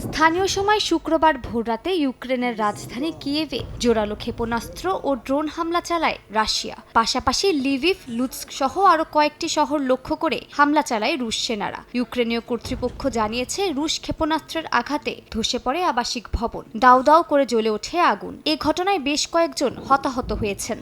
স্থানীয় সময় শুক্রবার ভোররাতে ইউক্রেনের রাজধানী কিয়েভে জোরালো ক্ষেপণাস্ত্র ও ড্রোন হামলা চালায় রাশিয়া। পাশাপাশি লিভিভ, লুৎস্ক সহ আরও কয়েকটি শহর লক্ষ্য করে হামলা চালায় রুশ সেনারা। ইউক্রেনীয় কর্তৃপক্ষ জানিয়েছে, রুশ ক্ষেপণাস্ত্রের আঘাতে ধসে পড়ে আবাসিক ভবন, দাউ দাউ করে জ্বলে ওঠে আগুন। এ ঘটনায় বেশ কয়েকজন হতাহত হয়েছেন।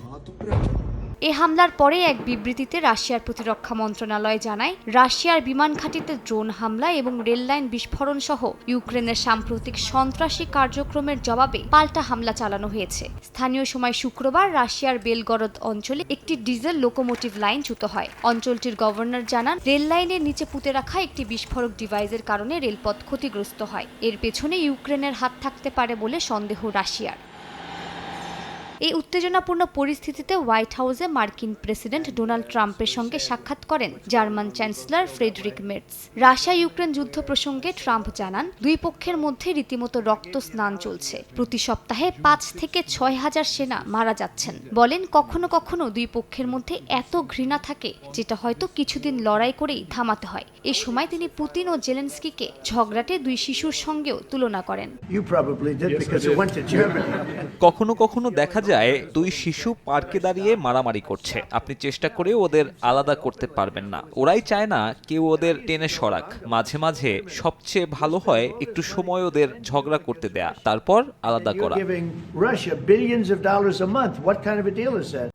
এ হামলার পরে এক বিবৃতিতে রাশিয়ার প্রতিরক্ষা মন্ত্রণালয় জানায়, রাশিয়ার বিমান ঘাঁটিতে ড্রোন হামলা এবং রেললাইন বিস্ফোরণ সহ ইউক্রেনের সাম্প্রতিক সন্ত্রাসী কার্যক্রমের জবাবে পাল্টা হামলা চালানো হয়েছে। স্থানীয় সময় শুক্রবার রাশিয়ার বেলগরদ অঞ্চলে একটি ডিজেল লোকোমোটিভ লাইন চ্যুত হয়। অঞ্চলটির গভর্নর জানান, রেল লাইনের নিচে পুঁতে রাখা একটি বিস্ফোরক ডিভাইসের কারণে রেলপথ ক্ষতিগ্রস্ত হয়। এর পেছনে ইউক্রেনের হাত থাকতে পারে বলে সন্দেহ রাশিয়ার। এই উত্তেজনাপূর্ণ পরিস্থিতিতে হোয়াইট হাউসে মার্কিন প্রেসিডেন্ট ডোনাল্ড ট্রাম্পের সঙ্গে সাক্ষাৎ করেন German chancellor Friedrich Merz. Russia Ukraine যুদ্ধ প্রসঙ্গে ট্রাম্প জানান, দুই পক্ষের মধ্যে রীতিমতো রক্ত স্নান চলছে। প্রতি সপ্তাহে 5 থেকে 6 হাজার সেনা মারা যাচ্ছেন। বলেন, কখনো কখনো দুই পক্ষের মধ্যে এত ঘৃণা থাকে যেটা হয়তো কিছুদিন লড়াই করেই থামাতে হয়। এই সময় তিনি পুতিন ও জেলেনস্কিকে ঝগড়াটে দুই শিশুর সঙ্গেও তুলনা করেন। কখনো কখনো দেখা যায় দুই শিশু পার্কে দাঁড়িয়ে মারামারি করছে, আপনি চেষ্টা করে ওদের আলাদা করতে পারবেন না। ওরাই চায় না কেউ ওদের টেনে সরাক। মাঝে মাঝে সবচেয়ে ভালো হয় একটু সময় ওদের ঝগড়া করতে দেয়া, তারপর আলাদা করা।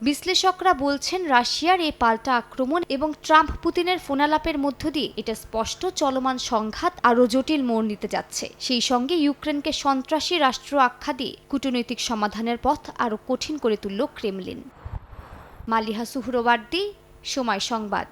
বিশ্লেষকরা বলছেন, রাশিয়ার এই পাল্টা আক্রমণ এবং ট্রাম্প পুতিনের ফোনালাপের মধ্য দিয়ে এটা স্পষ্ট চলমান সংঘাত আরও জটিল মোড় নিতে যাচ্ছে। সেই সঙ্গে ইউক্রেনকে সন্ত্রাসী রাষ্ট্র আখ্যা দিয়ে কূটনৈতিক সমাধানের পথ আরও কঠিন করে তুলল ক্রেমলিন। মালিহা সুহরওয়ার্দী, সময় সংবাদ।